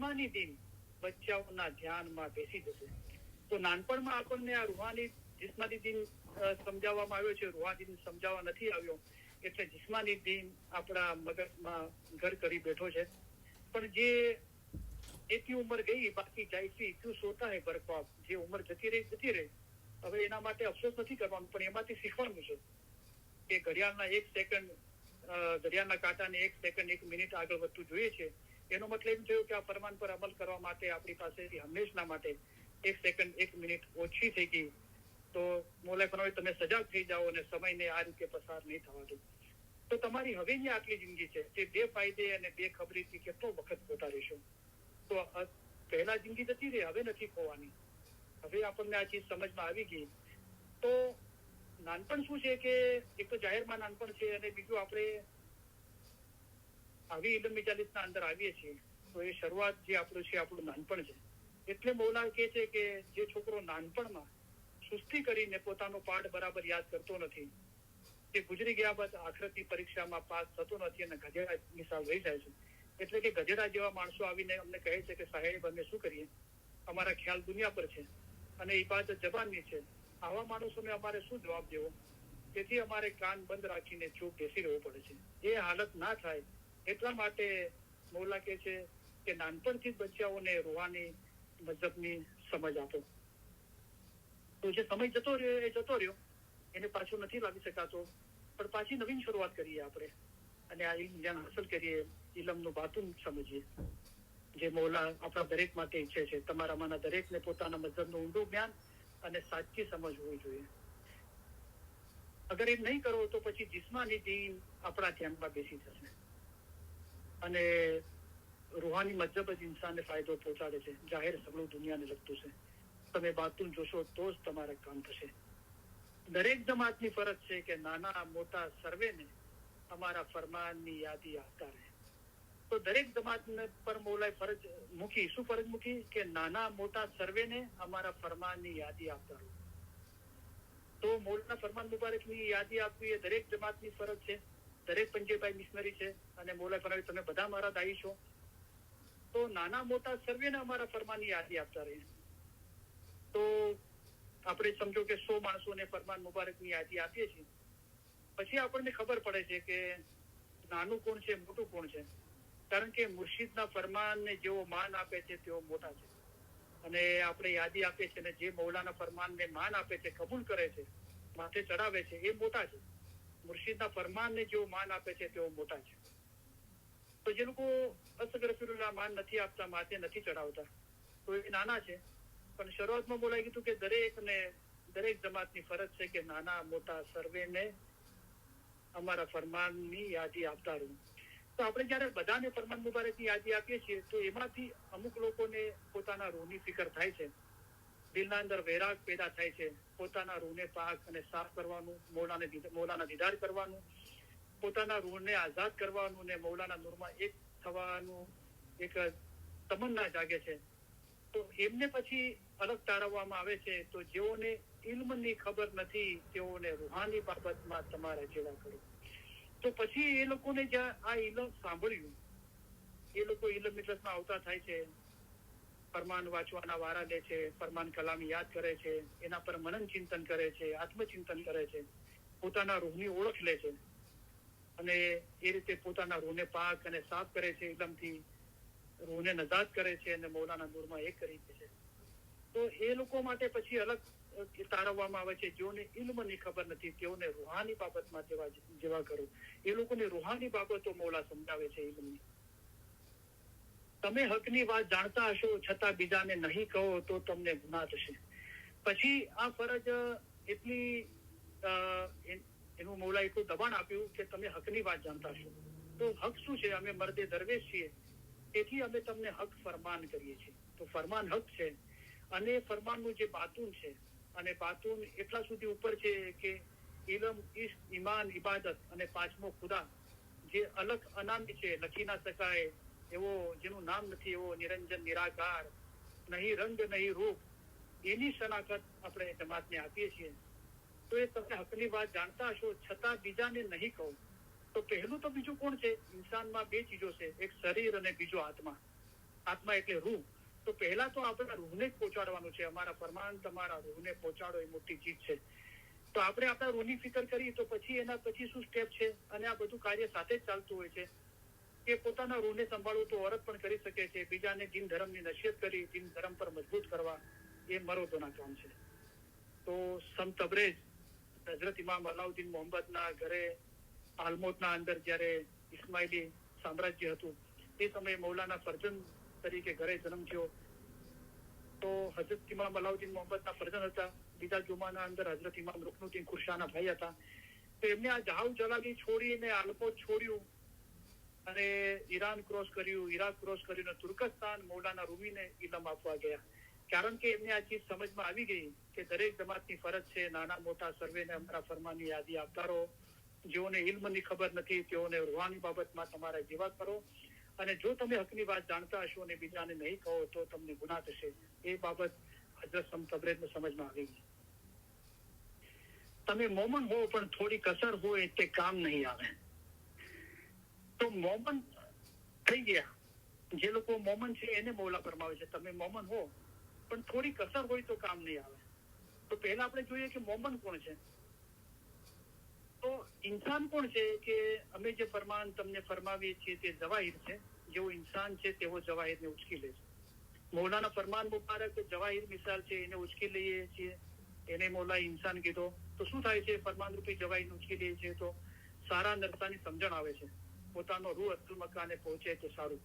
જિસ્માની દિન બચ્ચાઓના ધ્યાનમાં બેસી જશે. તો નાનપણમાં આપણને આ રૂહાની જિસ્માની દિન સમજાવવામાં આવ્યો છે, રૂહાની દિન સમજાવવા નથી આવ્યો, એટલે જિસ્માની દિન આપણા મગજમાં ઘર કરી બેઠો છે. પણ જે એથી ઉંમર ગઈ બાકી જાય છે, ક્યું સોતા હે બરખ્વાબ, જે ઉંમર જતી રહી. હવે એના માટે અફસોસ નથી કરવાનો, પણ એમાંથી શીખવાનું છે કે ઘડિયાળના 1 સેકન્ડ, ઘડિયાળના કાંટાને 1 સેકન્ડ 1 મિનિટ આગળ વધતું જોઈએ છે. એનો મતલબ એમ થયો કે આ ફરમાન પર અમલ કરવા માટે આપણી પાસેથી હંમેશના માટે 1 સેકન્ડ 1 મિનિટ ઓછી થઈ ગઈ. તો મોલા ફરમાવે તમે સજાગ થઈ જાઓ અને સમયને આ રીતે પસાર નહીં થવા દો. તો તમારી હવેની આટલી જિંદગી છે તે બેફાયદે અને બેખબરીથી કેટલો વખત ખોટા રહેશો. તો પહેલા જિંદગી જતી રહી, હવે નથી ખોવાની. હવે આપણને આ ચીજ સમજમાં આવી ગઈ. તો નાનપણ શું છે કે એક તો જાહેરમાં નાનપણ છે, અને બીજું આપણે આવી ઇલમ મિજાલિસના અંદર આવીએ છીએ તો એ શરૂઆત જે આપણું છે આપણું નાનપણ છે. એટલે મૌલા કહે છે કે જે છોકરો નાનપણમાં સુસ્તી કરીને પોતાનો પાઠ બરાબર યાદ કરતો નથી, તે ગુજરી ગયા બાદ આખરતની પરીક્ષામાં પાસ થતો નથી અને ગધેડા મિસાલ રહી જાય છે. એટલે કે ગધેડા જેવા માણસો આવીને અમને કહે છે કે સાહેબ અમે શું કરીએ, અમારા ખ્યાલ દુનિયા પર છે અને ઇબાદત જબાનની છે, આવા માણસોને અમારે શું જવાબ દેવો, તેથી અમારે કાન બંધ રાખીને ચૂપ બેસી રહેવું પડે છે. એ હાલત ના થાય એટલા માટે મૌલા કહે છે કે નાનપણથી જ બચ્ચાઓને રૂહાની મઝહબની સમજ આપો. તો જે સમય જતો રહ્યો એ જતો રહ્યો, એને પાછો નથી લાવી શકાતો, પણ પાછી નવીન શરૂઆત કરીએ આપણે અને આ ઇલ્મ જ્ઞાન હાંસલ કરીએ, ઇલમનું બાતુન સમજીએ, જે મૌલા આપણા દરેક માટે ઈચ્છે છે. તમારામાંના દરેકને પોતાના મઝહબનું ઊંડું જ્ઞાન અને સાચી સમજ હોવી જોઈએ. અગર એમ નહીં કરો તો પછી જિસ્માની દીન આપણા ધ્યાનમાં બેસી જશે અને રૂહાની મઝહબ જ ઇન્સાનને ફાયદો પહોંચાડે છે. જાહેર સગળું દુનિયાને લગતું છે. તમે બાતુન જોશો તો જ તમારા કામ થશે. દરેક જમાતની ફરજ છે કે નાના મોટા સર્વેને અમારા ફરમાનની યાદી આપતા રહે. તો દરેક જમાતને પર મૌલાએ ફરજ મૂકી. શું ફરજ મૂકી? કે નાના મોટા સર્વેને અમારા ફરમાનની યાદી આપતા રહો. તો મૌલાના ફરમાન મુબારકની યાદી આપવી એ દરેક જમાતની ફરજ છે. દરેક પંજેબાઈ મિશનરી છે અને મૌલા ફરમાવે તમે બધા મારા દાઈ છો, તો નાના મોટા સર્વેને અમારા ફરમાનની યાદી આપતા રહે. તો આપણે સમજો કે 100 માણસોને ફરમાન મુબારકની યાદી આપીએ છીએ, પછી આપણને ખબર પડે છે કે નાનું કોણ છે, મોટું કોણ છે. કારણ કે મુર્શિદના ફરમાનને જેવો માન આપે છે તેઓ મોટા છે, અને આપણે યાદી આપીએ છીએ, અને જે મૌલાના ફરમાનને માન આપે છે, કબૂલ કરે છે, માથે ચડાવે છે, એ મોટા છે. મુર્શિદના ફરમાનને જેવો માન આપે છે તેઓ મોટા છે. તો જે લોકો અસગરફિરુલ્લાહ માન નથી આપતા, માથે નથી ચડાવતા, તો એ નાના છે. પણ શરૂઆતમાં બોલાઈ ગયું કે દરેક જમાતની ફરજ છે કે નાના મોટા સર્વેને અમારા ફરમાનની યાદી આપતા રહું. તો આપણે જયારે બધાને ફરમાન મુબારકની યાદી આપીએ છીએ તો એમાંથી અમુક લોકોને પોતાના રૂહની ફિકર થાય છે, દિલના અંદર વૈરાગ પેદા થાય છે, પોતાના રૂહને પાક અને સાફ કરવાનું, મૌલાના દીદાર કરવાનું, પોતાના રૂહને આઝાદ કરવાનું ને મૌલાના નૂરમાં એક થવાનું એક તમન્ના જાગે છે. તો એમને પછી અલગ તારવવામાં આવે છે. તો જેઓને ઇલ્મની ખબર નથી તેઓને રૂહાની બાબતમાં તમારે જેવા કરો. તો પછી એ લોકોને જ્યાં આ ઇલમ સાંભળ્યું, એ લોકો ઇલમ મિજલસમાં આવતા થાય છે, ફરમાન વાંચવાના વારા લે છે, ફરમાન કલામ યાદ કરે છે, એના પર મનન ચિંતન કરે છે, આત્મચિંતન કરે છે, પોતાના રૂહની ઓળખ લે છે અને એ રીતે પોતાના રૂહને પાક અને સાફ કરે છે, ઇલમથી રૂહને નજાત કરે છે અને મૌલાના નૂરમાં એક કરી દે છે. તો એ લોકો માટે પછી અલગ તારવવામાં આવે છે. જેઓને ઇલ્મની ખબર નથી તેઓને રૂહાની બાબતમાં જેવા કરો. એ લોકોને રૂહાની બાબતો મૌલા સમજાવે છે ઇલ્મની. તમે હકની વાત જાણતા હશો છતાં બીજાને નહીં કહો તો તમને ગુનાહ થશે. પછી આ ફરજ એટલી એનું મૌલા એટલું દબાણ આપ્યું કે તમે હકની વાત જાણતા હશો. તો હક શું છે? અમે મર્દે દરવેશ છીએ, તેથી અમે તમને હક ફરમાન કરીએ છીએ. તો ફરમાન હક છે અને ફરમાનનું જે બાતુન છે, અને બાતુન એટલા સુધી ઉપર છે કે ઇલમ, ઇશ્ક, ઈમાન, ઇબાદત અને પાંચમો ખુદા, જે અલગ અનામી છે, લખી ના શકાય એવો, જેનું નામ નથી એવો, નિરંજન નિરાકાર, નહીં રંગ નહીં રૂપ, એની શનાખત આપણે જમાતને આપીએ છીએ. તો એ તમે હકની વાત જાણતા હશો છતાં બીજાને નહીં કહો. તો પહેલું તો બીજું કોણ છે? ઇન્સાનમાં 2 ચીજો છે, એક શરીર અને બીજો આત્મા. આત્મા એટલે રૂહ. તો પહેલા તો આપણા રૂહને જ પહોંચાડવાનું છે. અમારા ફરમાન તમારા રૂહને પહોંચાડો એ મોટી ચીજ છે. તો આપણે આપણા રૂહની ફિકર કરી તો પછી એના પછી શું સ્ટેપ છે, અને આ બધું કાર્ય સાથે જ ચાલતું હોય છે. કે પોતાના રૂહને સંભાળવું તો ઓરત પણ કરી શકે છે. બીજાને દિન ધર્મની નસીહત કરી દિન ધર્મ પર મજબૂત કરવા એ મરોદોના કામ છે. તો સંત તબરેજ હઝરત ઇમામ અલાઉદ્દીન મોહમ્મદના ઘરે આલમોટના અંદર જ્યારે ઇસ્માઇલી સામ્રાજ્ય હતું તે સમયે મૌલાના ફરજંદ તરીકે ઘરે જન્મ થયો. તો હઝરત ઇમામ અલાઉદ્દીન મોહમ્મદના ફરજંદ હતા. બીજા જુમાના અંદર હઝરત ઇમામ રુકનુદ્દીન ખુરશાના ભાઈ હતા. તો એમને આ જહાવ જલાલી છોડીને આલમોટ છોડ્યું અને ઈરાન ક્રોસ કર્યું, ઈરાક ક્રોસ કર્યું, તુર્કસ્તાન મૌલાના રૂમીને ઇલમ આપવા ગયા. કારણ કે એમને આ ચીજ સમજમાં આવી ગઈ કે દરેક જમાતની ફરજ છે નાના મોટા સર્વેને અમારા ફરમાનની યાદી આપતા રહો. જેઓને ઇલ્મની ખબર નથી તેઓને રૂહાની બાબતમાં તમારા જેવા કરો, અને જો તમે હકની વાત જાણતા હશો અને બીજાને નહીં કહો તો તમને ગુનાહ થશે. એ બાબત હઝરત સંત તબરેજને સમજમાં આવી ગઈ. તમે મોમન હો પણ થોડી કસર હોય તે કામ નહીં આવે. તો મોમન થઈ ગયા. જે લોકો મોમન છે એને મૌલા ફરમાવે છે તમે મોમન હો પણ થોડી કસર હોય તો કામ નહીં આવે. તો પહેલા આપણે જોઈએ કે મોમન કોણ છે. તો ઇન્સાન કોણ છે કે અમે જે ફરમાન તમને ફરમાવીએ છીએ તે જવાહિર છે. જેવો ઇન્સાન છે તેવો જવાહિરને ઉચકી લે છે. મૌલાના ફરમાન મુબારક જવાહિર મિસાલ છે, એને ઉચકી લઈએ છીએ. એને મૌલા ઇન્સાન કીધો તો શું થાય છે, ફરમાન રૂપી જવાહિર ઉચકી લઈએ છીએ તો સારા નરસાની સમજણ આવે છે. પોતાનો રૂહ અસલ મકાને પહોંચે તો સારું.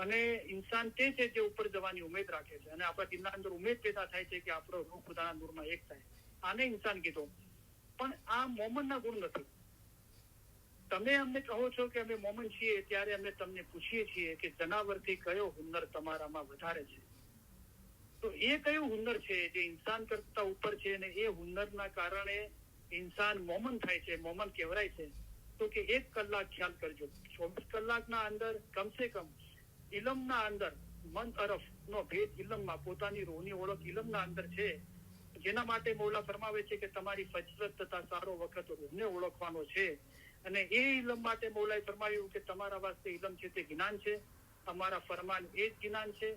અને ઇન્સાન તે છે જે ઉપર જવાની ઉમેદ રાખે છે, અને આપણા દિલના અંદર ઉમેદ પેદા થાય છે કે આપણો રૂહ ખુદાના નૂરમાં એક થાય. આને ઇન્સાન કીધો. પણ આ મોમનના ગુણ નથી. તમે અમને કહો છો કે અમે મોમન છીએ ત્યારે અમે તમને પૂછીએ છીએ કે જનાવરથી કયો હુન્નર તમારામાં વધારે છે. તો એ કયું હુન્નર છે જે ઇન્સાન કરતા ઉપર છે, અને એ હુન્નરના કારણે ઇન્સાન મોમન થાય છે, મોમન કહેવાય છે. તો કે 1 કલાક ખ્યાલ કરજો. 24 કલાકના અંદર કમસે કમ ઇલમના અંદર મન અરફ નો ભેદ ઇલમમાં, પોતાની રૂહની ઓળખ ઇલમના અંદર છે. જેના માટે મૌલા ફરમાવે છે કે તમારી ફજરત તથા સારો વખત રૂહને ઓળખવાનો છે. અને એ ઇલમ માટે મૌલાએ ફરમાવ્યું કે તમારા વાસ્તે ઇલમ છે તે જ્ઞાન છે. અમારા ફરમાન એ જ જ્ઞાન છે.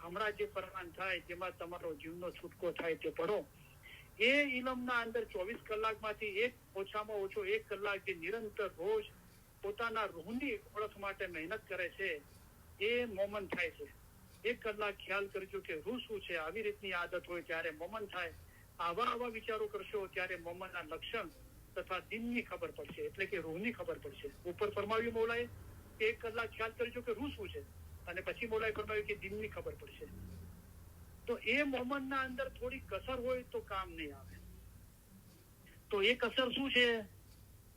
હમણાં જે ફરમાન થાય જેમાં તમારો જીવનો છૂટકો થાય તે પઢો. એ ઇલમના અંદર 24 કલાકમાંથી ઓછામાં ઓછો 1 કલાક જે નિરંતર રોજ પોતાના રૂહની ઓળખ માટે મહેનત કરે છે એ મોમન થાય છે. 1 કલાક ખ્યાલ કરજો કે રૂહ શું છે. આવી રીતની આદત હોય ત્યારે મોમન થાય. આવા વિચારો કરશો ત્યારે મોમનના લક્ષણ તથા દિનની ખબર પડશે, એટલે કે રૂહની ખબર પડશે. ઉપર ફરમાવ્યું મૌલાએ કે 1 કલાક ખ્યાલ કરજો કે રૂહ શું છે, અને પછી મૌલાએ ફરમાવ્યું કે દિનની ખબર પડશે. તો એ મોમનના અંદર થોડી કસર હોય તો કામ નહીં આવે. તો એ કસર શું છે,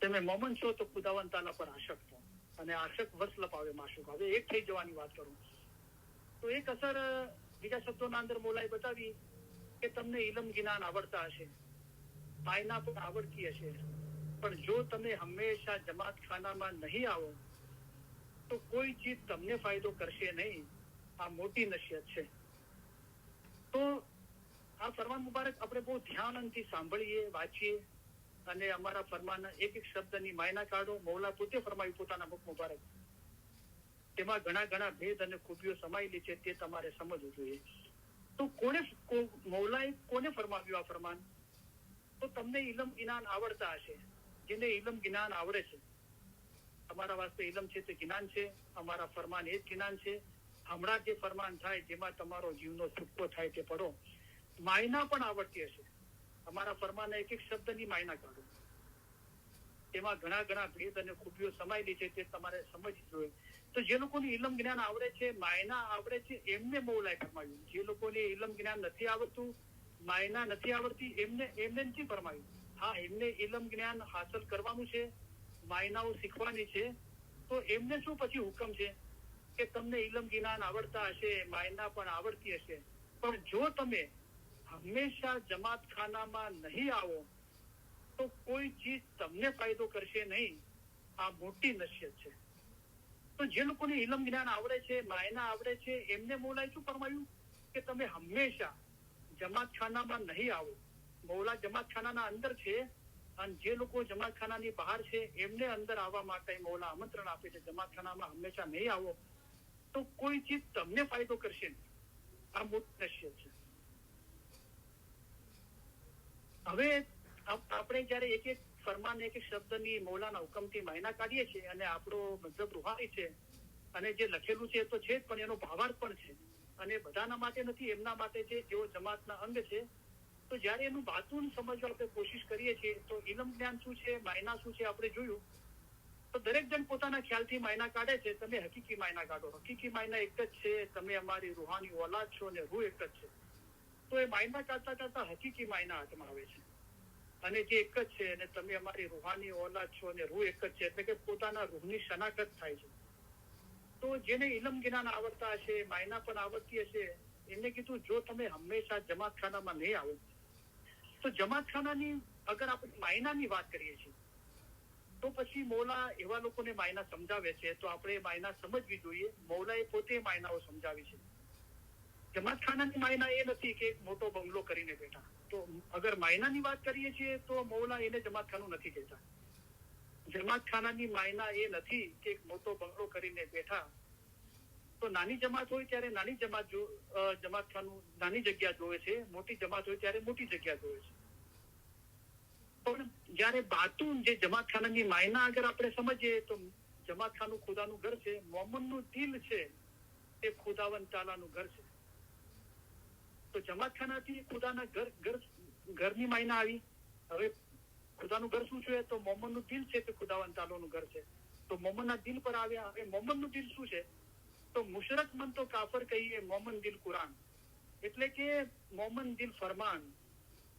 તમે મોમન છો તો ખુદાવંદ તાલા પર આશક થો, અને આશક વસ લપાવે માશુક. હવે એક થઈ જવાની વાત કરું તો એક અસર બીજા શબ્દોના અંદર મૌલાએ બતાવી કે તમને ઇલમ જ્ઞાન આવડતા હશે, આયના પણ આવડતી હશે, પણ જો તમે હંમેશા જમાત ખાનામાં નહીં આવો તો કોઈ ચીજ તમને ફાયદો કરશે નહીં. આ મોટી નસીહત છે. તો આ ફરમાન મુબારક આપણે બહુ ધ્યાનથી સાંભળીએ, વાંચીએ, અને અમારા ફરમાનના એક શબ્દની માયના કાઢો. મૌલા પોતે ફરમાવ્યું પોતાના મુખ મુબારક, તેમાં ઘણા ભેદ અને ખૂબીઓ સમાયેલી છે, તે તમારે સમજવું જોઈએ. તો મૌલાએ કોને ફરમાવ્યું આ ફરમાન? તો તમને ઇલમ જ્ઞાન આવડતા હશે. જેને ઇલમ જ્ઞાન આવડે છે, અમારા વાસ્તે ઇલમ છે તે જ્ઞાન છે. અમારા ફરમાન એ જ જ્ઞાન છે. હમણાં જે ફરમાન થાય જેમાં તમારો જીવનો છૂટકો થાય તે પઢો. માયના પણ આવડતી હશે. અમારા ફરમાનના એક શબ્દની માયના કાઢો. તેમાં ઘણા ભેદ અને ખૂબીઓ સમાયેલી છે, તે તમારે સમજવું જોઈએ. તો જે લોકોને ઇલમ જ્ઞાન આવડે છે, માયના આવડે છે, એમને મૌલાએ ફરમાવ્યું. જે લોકોને ઇલમ જ્ઞાન નથી આવડતું, માયના નથી આવડતી, એમને નથી ફરમાવ્યું. હા, એમને ઇલમ જ્ઞાન હાંસલ કરવાનું છે, માયનાઓ શીખવાની છે. તો એમને શું પછી હુકમ છે કે તમને ઇલમ જ્ઞાન આવડતા હશે, માયના પણ આવડતી હશે, પણ જો તમે હંમેશા જમાત ખાનામાં નહીં આવો તો કોઈ ચીજ તમને ફાયદો કરશે નહીં. આ મોટી નસીહત છે. તો જે લોકોને ઇલમ જ્ઞાન આવડે છે, માયના આવડે છે, એમને મૌલાએ શું ફરમાવ્યું કે તમે હંમેશા જમાત ખાનામાં નહીં આવો. મૌલા જમાત ખાનાના અંદર છે, અને જે લોકો જમાત ખાનાની બહાર છે એમને અંદર આવવા માટે મૌલા આમંત્રણ આપે છે. જમાત ખાનામાં હંમેશા નહીં આવો તો કોઈ ચીજ તમને ફાયદો કરશે નહીં. આ મોટી નસીહત છે. હવે આપણે જયારે એક એક ફરમાન એક એક શબ્દની મૌલાના હુકમથી માયના કાઢીએ છીએ અને આપણો મતલબ રૂહાની છે અને જે લખેલું છે તો છે જ, પણ એનો ભાવાર્થ પણ છે અને બધાના માટે નથી, એમના માટે છે જેઓ જમાતના અંગ છે. તો જયારે એનું બાતુન સમજવા આપણે કોશિશ કરીએ છીએ તો ઇલમ જ્ઞાન શું છે, માયના શું છે આપણે જોયું. તો દરેક જણ પોતાના ખ્યાલથી માયના કાઢે છે. તમે હકીકી માયના કાઢો. હકીકી માયના એક જ છે, તમે અમારી રૂહાની ઓલાદ છો અને રૂહ એક જ છે. તો એ માયના કાઢતા કાઢતા હકીકી માયના હાથમાં આવે છે અને જે એક જ છે અને તમે અમારી રૂહાની ઓલાદ છો અને રૂહ એક જ છે, એટલે કે પોતાના રૂહની શનાખત થાય છે. તો જેને ઇલમ જ્ઞાન આવડતા હશે, માયના પણ આવડતી હશે, એને કીધું જો તમે હંમેશા જમાતખાનામાં નહીં આવો તો જમાતખાનાની અગર આપણે માયનાની વાત કરીએ છીએ તો પછી મૌલા એવા લોકોને માયના સમજાવે છે તો આપણે માયના સમજવી જોઈએ. મૌલાએ પોતે માયનાઓ સમજાવી છે. જમાતખાનાની માયના એ નથી કે મોટો બંગલો કરીને બેઠા. તો અગર માયનાની વાત કરીએ છીએ તો મૌલા એને જમાતખાનું નથી કહેતા. જમાતખાનાની માયના એ નથી કે મોટો બંગલો કરીને બેઠા. તો નાની જમાત હોય ત્યારે નાની જમાતખાનું નાની જગ્યા જોવે છે, મોટી જમાત હોય ત્યારે મોટી જગ્યા જોવે છે. પણ જયારે બાતુન જે જમાતખાનાની માયના અગર આપણે સમજીએ તો જમાતખાનું ખુદાનું ઘર છે, મોમનનું દિલ છે એ ખુદાવંદ તાલાનું ઘર છે. તો જમાતખાનાથી ખુદાના ઘરની માયના આવી. હવે ખુદાનું ઘર શું છે તો મોમનનું દિલ છે તે ખુદાવંદ તાલાનું ઘર છે. તો મોમનના દિલ પર આવ્યા. હવે મોમનનું દિલ શું છે તો મુશરક મન તો કાફર કહીએ, મોમન દિલ કુરાન, એટલે કે મોમન દિલ ફરમાન.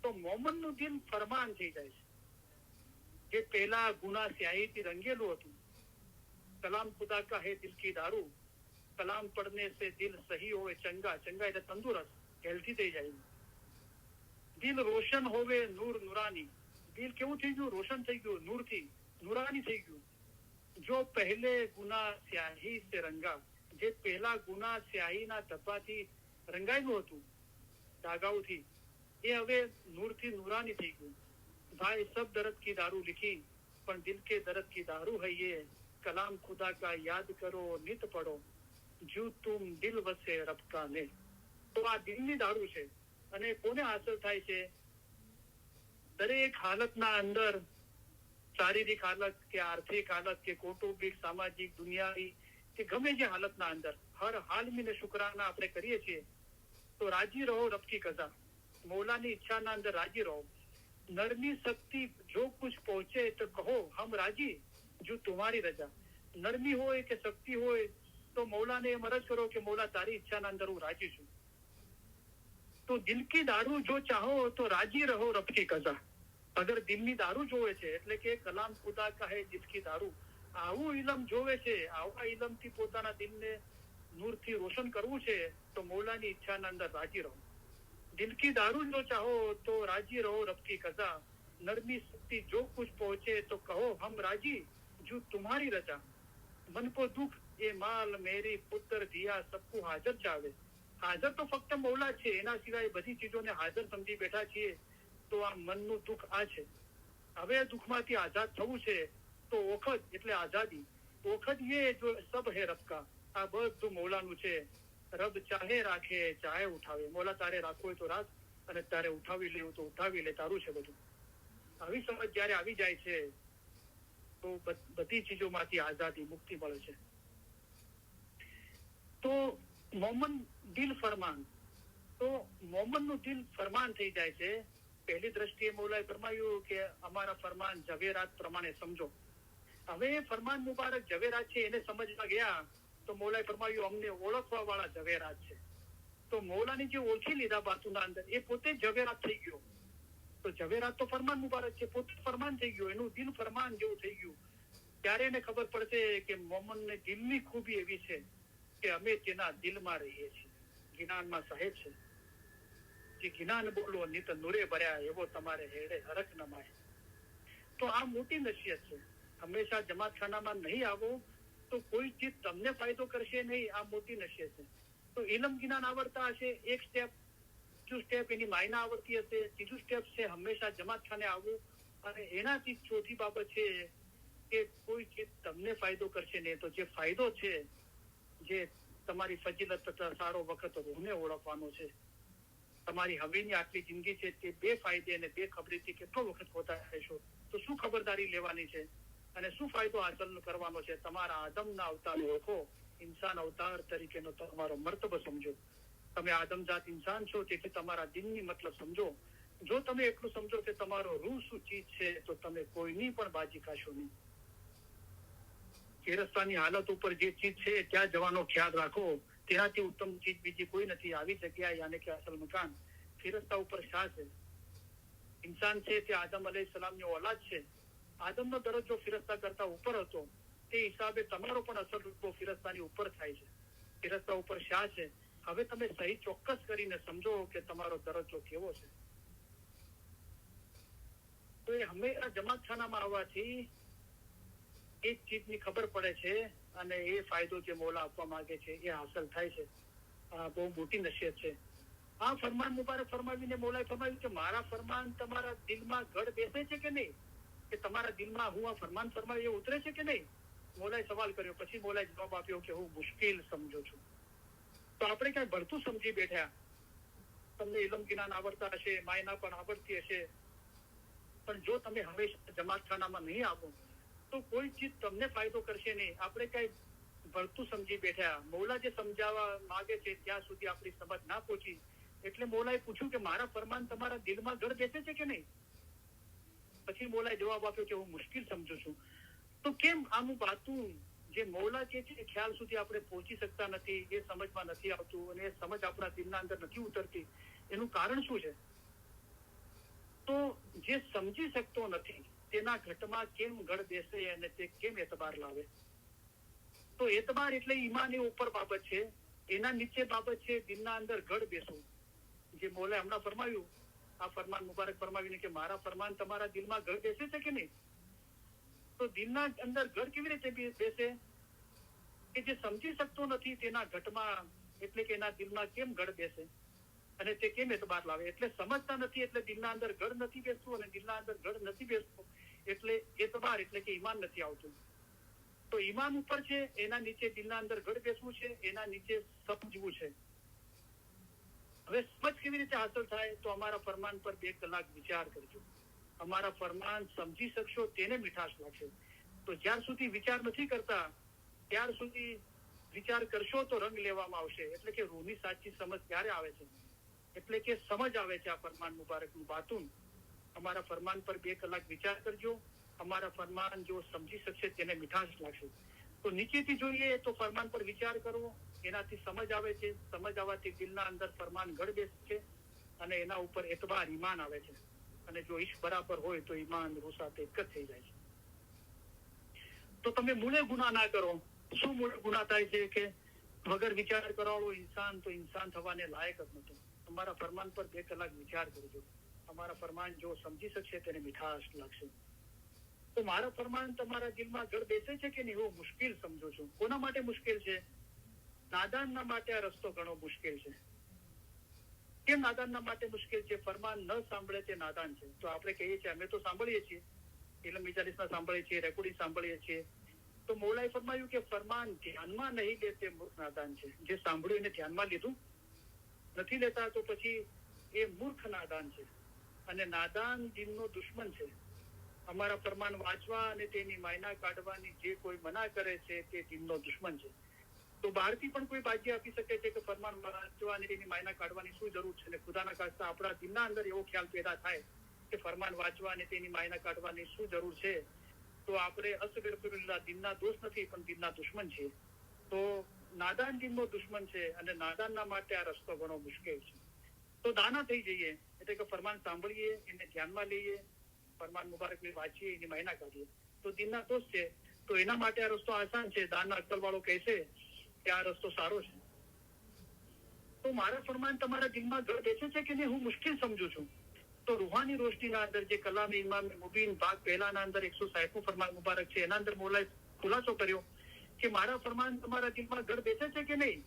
તો મોમનનું દિલ ફરમાન થઈ જાય છે. જે પહેલા ગુના સ્યાહીથી રંગેલું હતું, કલામ ખુદા કા હે દિલ કી દારૂ, કલામ પડને સે દિલ સહી હોવે ચંગા, ચંગા એટલે તંદુરસ્ત, હેલ્થી થઈ જાય. દિલ રોશન હોવે નૂર નુરાની, દિલ કેવું થઈ ગયું? રોશન થઈ ગયું, નૂરથી નુરાની થઈ ગયું. જો પહેલે ગુના સ્યાહી સે રંગા, જે પહેલા ગુના સ્યાહીના ધબ્બાથી રંગાયેલું હતું, ધાગાઓથી, એ હવે નૂરથી નૂરાની થઈ ગયું. ભાઈ સબ દર્દ કી દારૂ લીખી પણ દિલ કે દર્દ કી દારૂ है ये, કલામ ખુદા કા યાદ કરો નિત પડો, જો તુમ દિલ વસે રબ કા ને. તો આ દિલની દારૂ છે અને કોને હાંસલ થાય છે? દરેક હાલતના અંદર, શારીરિક હાલત કે આર્થિક હાલત કે કૌટુંબિક સામાજિક દુનિયાવી કે ગમે જે હાલતના અંદર હર હાલ મીને શુક્રાના આપણે કરીએ છીએ તો રાજી રહો રબ કી કઝા, મૌલાની ઈચ્છાના અંદર રાજી રહો. નરમી શક્તિ જો કુછ પહોંચે તો કહો હમ રાજી, જો તુમ્હારી રજા. નરમી હોય કે શક્તિ હોય તો મૌલાને એમ અરજ કરો કે મૌલા તારી ઈચ્છાના અંદર હું રાજી છું. તો દિલ કી દારૂ જો ચાહો તો રાજી રહો રબ કી કઝા. અગર દિલની દારૂ જોવે છે એટલે કે કલામ ખુદા કા હે જિસકી દારૂ, આવું ઇલમ જોવે છે, આવા ઇલમથી પોતાના દિલને નૂરથી રોશન કરવું છે તો મૌલાની ઈચ્છાના અંદર રાજી રહો. દિલ કી દારૂ જો ચાહો તો રાજી રહો રબ કી કઝા, નરમી શક્તિ જો કુછ પહોંચે તો કહો હમ રાજી, જો તુમ્હારી રજા. મન કો દુઃખ એ માલ મેરી પુત્ર દિયા સબકો હાજર ચાવે. હાજર તો ફક્ત મૌલા છે, એના સિવાય બધી ચીજોને હાજર સમજી બેઠા છીએ. તો આ મનનું દુઃખ આ છે. હવે દુઃખમાંથી આઝાદ થવું છે તો ઓખદ એટલે આઝાદી. ઓખદ એ જો સબ હે રબ કા, આ બધું મૌલાનું છે. રબ ચાહે રાખે ચાહે ઉઠાવે. મૌલા તારે રાખવું હોય તો રાખ અને તારે ઉઠાવી લેવું તો ઉઠાવી લે, તારું છે બધું. આવી સમજ જયારે આવી જાય છે તો બધી ચીજોમાંથી આઝાદી મુક્તિ મળે છે. તો મોમન દિલ ફરમાન, તો મોમનનું દિલ ફરમાન થઈ જાય છે. પહેલી દ્રષ્ટિએ મૌલાએ ફરમાયું કે અમારા ફરમાન ઝવેરાત પ્રમાણે સમજો. હવે ફરમાન મુબારક ઝવેરાત છે એને સમજવા ગયા તો મૌલાએ ફરમાયું અમને ઓળખવા વાળા ઝવેરાત છે. તો મૌલાની જે ઓળખી લીધા બાતુના અંદર એ પોતે ઝવેરાત થઈ ગયો. તો ઝવેરાત તો ફરમાન મુબારક છે, પોતે ફરમાન થઈ ગયો, એનું દિલ ફરમાન જેવું થઈ ગયું. ત્યારે એને ખબર પડશે કે મોમનને દિલની ખૂબી એવી છે કે અમે તેના દિલમાં રહીએ છીએ. જ્ઞાનમાં સાહેબ છે જે જ્ઞાન બોલો નિત નૂરે ભર્યા એવો તમારે હેડે હરખ નમાય. તો આ મોટી નસીહત છે. હંમેશા જમાતખાનામાં નહીં આવો તો કોઈ ચીજ તમને ફાયદો કરશે નહીં. આ મોટી નસીહત છે. તો ઇલમ જ્ઞાન આવડતા હશે એક સ્ટેપ, બીજું સ્ટેપ એની માયના આવડતી હશે, ત્રીજું સ્ટેપ છે હંમેશા જમાતખાને આવવું. અને એનાથી ચોથી બાબત છે કે કોઈ ચીજ તમને ફાયદો કરશે નહીં. તો જે ફાયદો છે, જે તમારી ફજીલત તથા સારો વખત રૂહને ઓળખવાનો છે. તમારી હવેની આટલી જિંદગી છે તે બે ફાયદે અને બે ખબરીથી કેટલો વખત હોતા રહેશો, તો શું ખબરદારી લેવાની છે અને શું ફાયદો હાંસલ કરવાનો છે. તમારા આદમના અવતાર ઓળખો, ઇન્સાન અવતાર તરીકેનો તમારો મર્તબો સમજો. તમે આદમજાત ઇન્સાન છો, તેથી તમારા દિનની મતલબ સમજો. જો તમે એટલું સમજો કે તમારો રૂહ શું ચીજ છે, તો તમે કોઈની પણ બાજી ખાશો નહીં. ફેરસ્તાની હાલત ઉપર જે ચીજ છે ત્યાં જવાનો ખ્યાલ રાખો. તેનાથી ઉત્તમ ચીજ બીજી કોઈ નથી. આવી જગ્યા યાને કે અસલ મકાન ફેરસ્તા ઉપર શાહ છે. ઇન્સાન છે તે આદમ અલૈહિસ્સલામની ઓલાદ છે. આદમનો દરજ્જો ફિરસ્તા કરતા ઉપર હતો, તે હિસાબે તમારો પણ અસલ રૂપો ફિરસ્તાની ઉપર થાય છે. ફિરસ્તા ઉપર શાહ છે. હવે તમે સહી ચોક્કસ કરીને સમજો કે તમારો દરજ્જો કેવો છે. તો એ હંમેશા જમાતખાનામાં આવવાથી એક ચીજની ખબર પડે છે અને એ ફાયદો જે મોલા આપવા માંગે છે એ હાંસલ થાય છે. આ બહુ મોટી નસીહત છે. આ ફરમાન મુબારક ફરમાવીને મોલાએ ફરમાવ્યું કે મારા ફરમાન તમારા દિલમાં ગળ બેસે છે કે નહીં, કે તમારા દિલમાં હું આ ફરમાન ફરમાવી એ ઉતરે છે કે નહીં. મોલાએ સવાલ કર્યો. પછી મોલાએ જવાબ આપ્યો કે હું મુશ્કેલ સમજુ છું. તો આપણે ક્યાંય ભળતું સમજી બેઠા. તમને ઇલમ જ્ઞાન આવડતા હશે, માયના પણ આવડતી હશે, પણ જો તમે હંમેશા જમાતખાનામાં નહીં આવો તો કોઈ ચીજ તમને ફાયદો કરશે નહીં. આપણે કઈ ભળતું સમજી બેઠા. મૌલા જે સમજાવવા માંગે છે ત્યાં સુધી આપણી સમજ ના પહોંચી. એટલે મૌલાએ પૂછ્યું કે મારા ફરમાન તમારા દિલમાં ગળ બેસે છે કે નહીં. પછી મૌલાએ જવાબ આપ્યો કે હું મુશ્કેલ સમજુ છું. તો કેમ આનું બાતું જે મૌલા કે છે ખ્યાલ સુધી આપણે પહોંચી શકતા નથી, એ સમજમાં નથી આવતું અને એ સમજ આપણા દિલના અંદર નથી ઉતરતી, એનું કારણ શું છે? તો જે સમજી શકતો નથી તેના ઘટમાં કેમ ગળ બેસે અને તે કેમ એતબાર લાવે? તો એતબાર એટલે ઈમાન એ ઉપર બાબત છે, એના નીચે બાબત છે દિલના અંદર ગળ બેસવું. જે મૌલાએ હમણાં ફરમાવ્યું, આ ફરમાન મુબારક ફરમાવીને કે મારા ફરમાન તમારા દિલમાં ગળ બેસે છે કે નહીં. તો દિલના અંદર ગળ કેવી રીતે બેસે? કે જે સમજી શકતો નથી તેના ઘટમાં એટલે કે એના દિલમાં કેમ ગળ બેસે અને તે કેમ એતબાર લાવે. એટલે સમજતા નથી એટલે દિલના અંદર ગળ નથી બેસતું, અને દિલના અંદર ગળ નથી બેસતું એટલે એતબાર એટલે કે ઈમાન નથી આવતું. તો ઈમાન ઉપર છે, એના નીચે દિલના અંદર ગળ બેસવું છે, એના નીચે સમજવું છે. હવે સમજ કેવી રીતે હાંસલ થાય? તો અમારા ફરમાન પર 2 કલાક વિચાર કરજો. અમારા ફરમાન સમજી શકશો તેને મીઠાશ લાગશે. તો જ્યાર સુધી વિચાર નથી કરતા ત્યાર સુધી વિચાર કરશો તો રંગ લેવામાં આવશે. એટલે કે રૂહની સાચી સમજ ક્યારે આવે છે? એટલે કે સમજ આવે છે આ ફરમાન મુબારકનું બાતુન. અમારા ફરમાન પર 2 કલાક વિચાર કરજો. અમારા ફરમાન જો સમજી શકશે તેને મીઠાશ લાગશે. તો નીચેથી જોઈએ તો ફરમાન પર વિચાર કરવો, એનાથી સમજ આવે છે. સમજ આવવાથી દિલના અંદર ફરમાન ગળ બેસે છે અને એના ઉપર એતબાર ઈમાન આવે છે. અને જો ઈશ બરાબર હોય તો ઈમાન રૂહ સાથે એક જ થઈ જાય છે. તો તમે મૂળે ગુનાહ ના કરો. શું મૂળે ગુનાહ થાય છે? કે વગર વિચાર કરવાળો ઇન્સાન તો ઇન્સાન થવાને લાયક જ નહોતો. અમારા ફરમાન પર 2 કલાક વિચાર કરજો. અમારા ફરમાન જો સમજી શકશે તેને મીઠાશ લાગશે. તો મારા ફરમાન તમારા દિલમાં ગળ બેસે છે કે નહીં, હું મુશ્કેલ સમજુ છું. કોના માટે મુશ્કેલ છે? નાદાનના માટે આ રસ્તો ઘણો મુશ્કેલ છે. કેમ નાદાનના માટે મુશ્કેલ છે? ફરમાન ન સાંભળે તે નાદાન છે. તો આપણે કહીએ છીએ, અમે તો સાંભળીએ છીએ, ઇલમ મિજાલિસમાં સાંભળીએ છીએ, રેકોર્ડિંગ સાંભળીએ છીએ. તો મૌલાએ ફરમાયું કે ફરમાન ધ્યાનમાં નહીં લે તે મૂર્ખ નાદાન છે. જે સાંભળ્યું એને ધ્યાનમાં લીધું નથી લેતા તો પછી એ મૂર્ખ નાદાન છે. અને નાદાન દિનનો દુશ્મન છે. અમારા ફરમાન વાંચવા અને તેની માયના કાઢવાની જે કોઈ મના કરે છે તે દિનનો દુશ્મન છે. તો બહારથી પણ કોઈ બાજી આપી શકે છે કે ફરમાન વાંચવા અને તેની માયના કાઢવાની શું જરૂર છે, અને ખુદાના ખાસ્તા આપણા દિલના અંદર એવો ખ્યાલ પેદા થાય કે ફરમાન વાંચવા અને તેની માયના કાઢવાની શું જરૂર છે, તો આપણે અસગરફિરુલ્લાહ દિનના દોષ નથી પણ દિનના દુશ્મન છે. તો નાદાન દિનનો દુશ્મન છે અને નાદાનના માટે આ રસ્તો ઘણો મુશ્કેલ છે. તો દાના થઈ જઈએ એટલે કે ફરમાન સાંભળીએ, એને ધ્યાનમાં લઈએ, ફરમાન મુબારક વાંચીએ, એની માયના કાઢીએ. તો દિનના દોષ છે તો એના માટે આ રસ્તો આસાન છે. દાનના અક્કલ વાળો કહેશે કે આ રસ્તો સારો છે. તો મારા ફરમાન તમારા દિલમાં ગળ બેસે છે કે નહીં, હું મુશ્કેલ સમજુ છું. તો રૂહાની રોશનીના અંદર જે કલામ ઇમામ મુબીન ભાગ પહેલાના અંદર 160 ફરમાન મુબારક છે, એના અંદર મોલાએ ખુલાસો કર્યો કે મારા ફરમાન તમારા દિલમાં ગળ બેસે છે કે નહીં,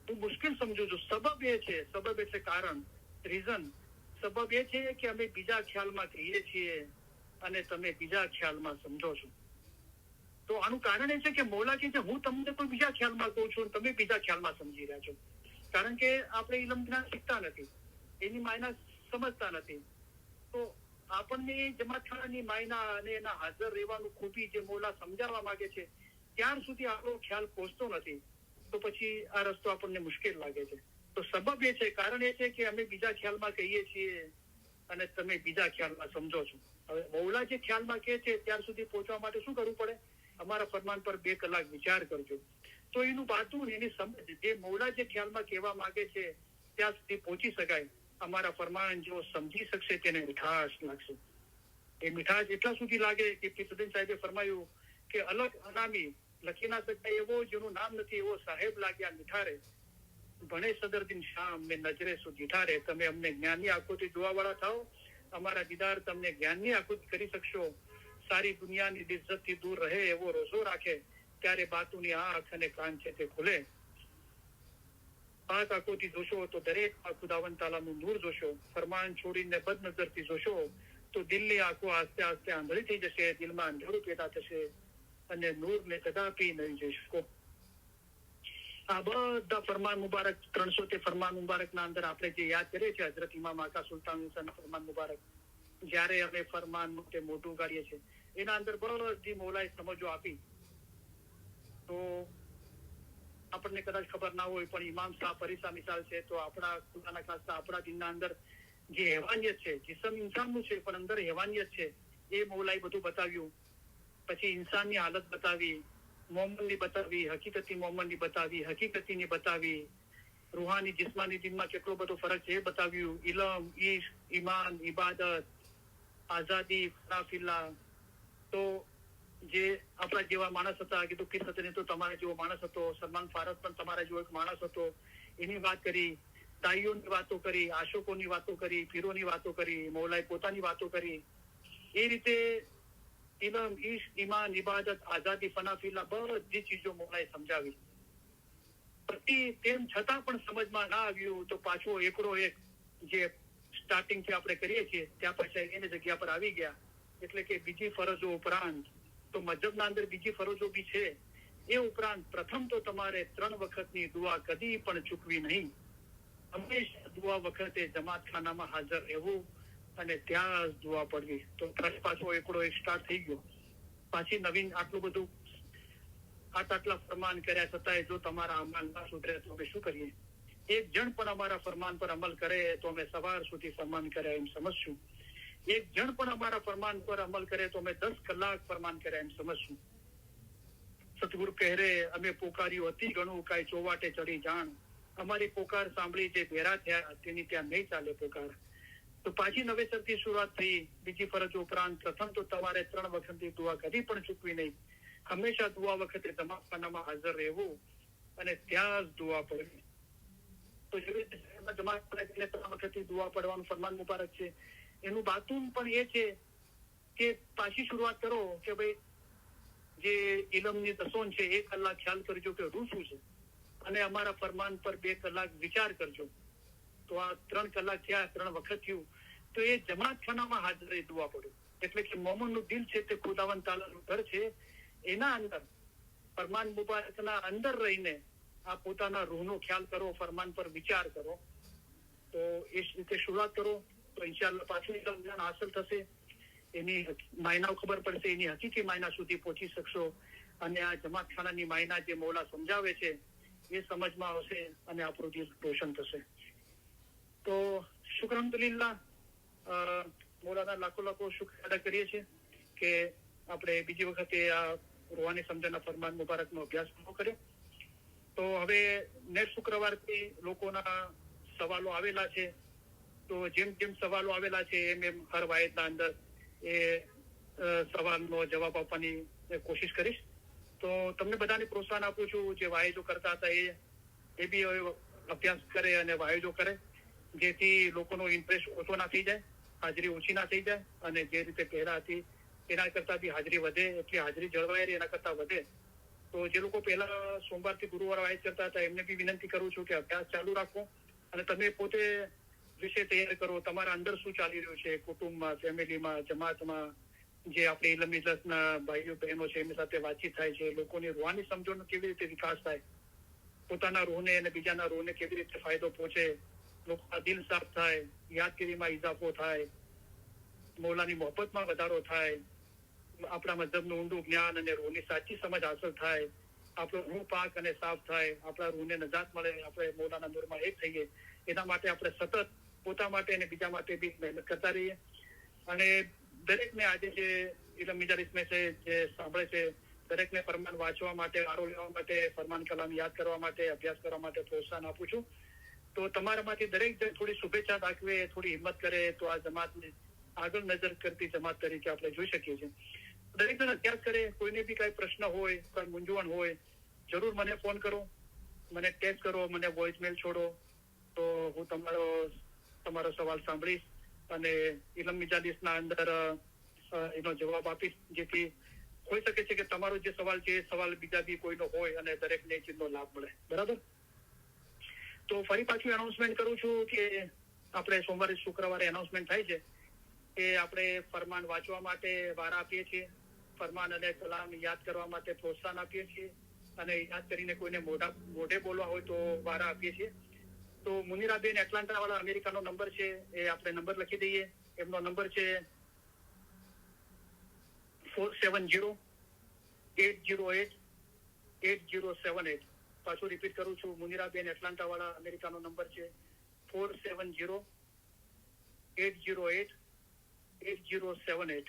હું મુશ્કેલ સમજુ છું. સબબ એ છે, સબબ એટલે કારણ, રીઝન. સબબ એ છે કે અમે બીજા ખ્યાલમાં કહીએ છીએ અને તમે બીજા ખ્યાલમાં સમજો છો. તો આનું કારણ એ છે કે મૌલા કે હું તમને કોઈ બીજા ખ્યાલમાં કહું છું, તમે બીજા ખ્યાલમાં સમજી રહ્યા છો. કારણ કે આપણે ઇલમ જ્ઞાન શીખતા નથી, એની માયના સમજતા નથી. તો આપણને જમાતખાનાની માયના અને એના હાજર રહેવાનું ખૂબી જે મૌલા સમજાવવા માંગે છે ત્યાર સુધી આપણો ખ્યાલ પહોંચતો નથી. તો પછી આ રસ્તો આપણને મુશ્કેલ લાગે છે. તો સબબ એ છે, કારણ એ છે કે અમે બીજા ખ્યાલમાં કહીએ છીએ અને તમે બીજા ખ્યાલમાં સમજો છો. હવે મૌલા જે ખ્યાલમાં કહે છે ત્યાર સુધી પહોંચવા માટે શું કરવું પડે? અમારા ફરમાન પર 2 કલાક વિચાર કરજો. તો એનું બાતું એની સમજ જે મૌલા જે ખ્યાલમાં કહેવા માંગે છે ત્યાં સુધી પહોંચી શકાય. અમારા ફરમાન જો સમજી શકશે તેને મીઠાશ લાગશે. એ મીઠાશ એટલા સુધી લાગે કે ફિસુદ્દીન સાહેબે ફરમાયું કે અલગ અનામી લખી ના શકાય એવો જેનું નામ નથી એવો સાહેબ લાગ્યા મીઠારે, ભણે સદરદીન શામ મેં નજરે સુધી ઠારે. તમે અમને જ્ઞાનની આંખોથી જોવાવાળા થાઓ, અમારા દીદાર તમને જ્ઞાનની આંખોથી કરી શકશો. સારી દુનિયાની ઇજ્જતથી દૂર રહે એવો રોજો રાખે, ત્યારે બાતુની આંખ અને કાન છે તે ખુલે. પાંચ આંખોથી જોશો તો દરેક ખુદાવંદ તાલાનું નૂર જોશો. ફરમાન છોડીને બદનજરથી જોશો તો દિલની આંખો આસ્તે આસ્તે આંધળી થઈ જશે, દિલમાં અંધારું પેદા થશે અને નૂરને કદાપી નહીં જોઈ શકો. આ બધા ફરમાન મુબારક 300 ફરમાન મુબારક ના અંદર આપણે જે યાદ કરીએ છીએ હજરત ઇમામ આકા સુલતાન હુસૈનના ફરમાન મુબારક, જયારે અમે ફરમાન તે મોટું કાઢીએ છીએ એના અંદર બધી મૌલાએ સમજો આપી. તો આપણને કદાચ ખબર ના હોય પણ ઇમામ સાહેબ પરિસા મિસાલ છે. તો આપણા ખુદાના ખાસ્તા આપણા દિનના અંદર જે હેવાનિયત છે, જિસ્મ ઇન્સાનનું છે પણ અંદર હેવાનિયત છે, એ મૌલાએ બધું બતાવ્યું. પછી ઇન્સાનની હાલત બતાવી, મોહમ્મદની બતાવી, હકીકતી મોહમ્મદની બતાવી, હકીકતીની બતાવી, રૂહાની જિસ્માની દિનમાં કેટલો બધો ફરક છે એ બતાવ્યું. ઇલમ, ઈશ્ક, ઈમાન, ઇબાદત, આઝાદી, ફનાફિલ્લા. તો જે આપણા જેવા માણસ હતા, કીધું કિસ હતો તો તમારા જેવો માણસ હતો, સલમાન ફારસ પણ તમારા જેવો એક માણસ હતો, એની વાત કરી. દાઈઓની વાતો કરી, આશોકોની વાતો કરી, પીરોની વાતો કરી, મૌલાએ પોતાની વાતો કરી. એ રીતે ઇલમ, ઈશ્ક, ઈમાન, ઇબાદત, આઝાદી, ફનાફિલ્લા બધી ચીજો મૌલાએ સમજાવી. પછી તેમ છતાં પણ સમજમાં ના આવ્યું તો પાછો એકડો એક જે સ્ટાર્ટિંગથી આપણે કરીએ છીએ ત્યાં પછી એની જગ્યા પર આવી ગયા. એટલે કે બીજી ફરજો ઉપરાંત તો મજહબના અંદર બીજી ફરજો બી છે. એ ઉપરાંત પ્રથમ તો તમારે 3 વખતની દુઆ કદી પણ ચૂકવી નહીં. હંમેશા દુઆ વખતે જમાતખાનામાં હાજર રહેવું અને ત્યાં જ દુઆ પડવી. તો પાછો એકડો એક સ્ટાર્ટ થઈ ગયો. પાછી નવીન આટલું બધું આટલા ફરમાન કર્યા છતાંય જો તમારા અમલ ના સુધરે તો અમે શું કરીએ? એક જણ પણ અમારા ફરમાન પર અમલ કરે તો અમે સવાર સુધી ફરમાન કર્યા એમ સમજશું. એક જણ પણ અમારા ફરમાન પર અમલ કરે તો અમે 10 કલાક ફરમાન કર્યા એમ સમજશું. સતગુરુ કહેરે અમે પોકાર્યું અતિ ઘણું કાંઈ ચોવાટે ચડી જાણ, અમારી પોકાર સાંભળી જે ભેરા થયા તેની ત્યાં નહીં ચાલે પોકાર. તો પાછી નવેસરથી શરૂઆત થઈ. બીજી ફરજ ઉપરાંત પ્રથમ તો તમારે 3 વખતની દુઆ કદી પણ ચૂકવી નહીં. હંમેશા દુઆ વખતે જમાતખાનામાં હાજર રહેવું અને ત્યાં જ દુઆ પડવી. તો જેવી રીતે જમાતખાને 3 વખતની દુઆ પડવાનું ફરમાન મુબારક છે. એનું બાતુન પણ એ છે કે પાછી શરૂઆત કરો કે ભાઈ જે ઇલમની દસોન છે 1 કલાક ખ્યાલ કરજો કે રૂ શું છે અને અમારા ફરમાન પર 2 કલાક વિચાર કરજો. તો આ 3 કલાક થયા, 3 વખત થયું. તો એ જમાતખાનામાં હાજર રહી દુઆ પડો. એટલે કે મોમનનું દિલ છે તે ખુદાવંદ તાલાનું ઘર છે, એના અંદર ફરમાન મુબારકના અંદર રહીને આ પોતાના રૂહનો ખ્યાલ કરો, ફરમાન પર વિચાર કરો. તો એ રીતે શરૂઆત કરો તો ઇન્શાઅલ્લાહ પાછું જ્ઞાન હાંસલ થશે. એની માયના ખબર પડશે, એની હકીકી માયના સુધી પહોંચી શકશો અને આ જમાતખાનાની માયના જે મૌલા સમજાવે છે એ સમજમાં આવશે અને આપણું દિલ રોશન થશે. તો શુક્ર અલ્હમ્દુલિલ્લાહ, મૌલાના લાખો શુક્ર અદા કરીએ છીએ કે આપણે બીજી વખતે આ રૂહાની સમજણના ફરમાન મુબારકનો અભ્યાસ પૂરો કર્યો. તો હવે નેક્સ્ટ શુક્રવારથી લોકોના સવાલો આવેલા છે. તો જેમ જેમ સવાલો આવેલા છે એમ એમ હર વાયદના અંદર એ સવાલનો જવાબ આપવાની કોશિશ કરીશ. તો તમને બધાને પ્રોત્સાહન આપું છું જે વાયદો કરતા હતા એ બી અભ્યાસ કરે અને વાયદો કરે, જેથી લોકોનો ઇન્ટરેસ્ટ ઓછો ના થઈ જાય, હાજરી ઓછી ના થઈ જાય અને જે રીતે પહેલા હતી એના કરતા બી હાજરી વધે, એટલી હાજરી જળવાય રહે એના કરતા વધે. તો જે લોકો પહેલા સોમવારથી ગુરુવાર વાયદ કરતા હતા એમને બી વિનંતી કરું છું કે અભ્યાસ ચાલુ રાખો અને તમે પોતે વિષય તૈયાર કરો. તમારા અંદર શું ચાલી રહ્યું છે કુટુંબમાં, ફેમિલીમાં, જમાતમાં, જે આપણે ઇલમ ઇજલસના ભાઈઓ બહેનો છે એમની સાથે વાતચીત થાય છે, લોકોની રૂહાની સમજણનો કેવી રીતે વિકાસ થાય, પોતાના રૂહને અને બીજાના રૂહને કેવી રીતે ફાયદો પહોંચે, લોકોના દિલ સાફ થાય, યાદગીરીમાં ઇજાફો થાય, મૌલાની મોહબ્બતમાં વધારો થાય, આપણા મذહબનું ઊંડું જ્ઞાન અને રૂહની સાચી સમજ હાંસલ થાય, આપણો રૂહ પાક અને સાફ થાય, આપણા રૂહને નજાત મળે, આપણે મૌલાના નૂરમાં એક થઈએ, એના માટે આપણે સતત પોતા માટે અને બીજા માટે બી મહેનત કરતા રહીએ. અને દરેકને આજે જે ઇલમ મજાલિસમાં છે જે સાંભળે છે દરેકને ફરમાન વાંચવા માટે, વારો લેવા માટે, ફરમાન કલામ યાદ કરવા માટે, અભ્યાસ કરવા માટે પ્રોત્સાહન આપું છું. તો તમારામાંથી દરેક જણ થોડી શુભેચ્છા દાખવે, થોડી હિંમત કરે તો આ જમાતને આગળ નજર કરતી જમાત તરીકે આપણે જોઈ શકીએ છીએ. દરેક જણ અભ્યાસ કરે, કોઈને બી કઈ પ્રશ્ન હોય, કોઈ મૂંઝવણ હોય, જરૂર મને ફોન કરો, મને ટેક્સ્ટ કરો, મને વોઇસમેલ છોડો, તો હું તમારો સવાલ સાંભળીશ અને ઇલમ મજાલિસના અંદર એનો જવાબ આપીશ, જેથી હોઈ શકે છે કે તમારો જે સવાલ છે એ સવાલ બીજા બી કોઈનો હોય અને દરેકને ચીજનો લાભ મળે. બરાબર? તો ફરી પાછું એનાઉન્સમેન્ટ કરું છું કે આપણે સોમવારે શુક્રવારે એનાઉન્સમેન્ટ થાય છે કે આપણે ફરમાન વાંચવા માટે વારા આપીએ છીએ, ફરમાન અને કલામ યાદ કરવા માટે પ્રોત્સાહન આપીએ છીએ, અને યાદ કરીને કોઈને મોઢે બોલવા હોય તો વારા આપીએ છીએ. તો મુનિરાબેન એટલાન્ટા વાળા અમેરિકાનો નંબર છે, એ આપણે નંબર લખી દઈએ. એમનો નંબર છે 470-808-8078. પાછું રિપીટ કરું છું, મુનિરાબેન એટલાન્ટા વાળા અમેરિકાનો નંબર છે 470-808-8078.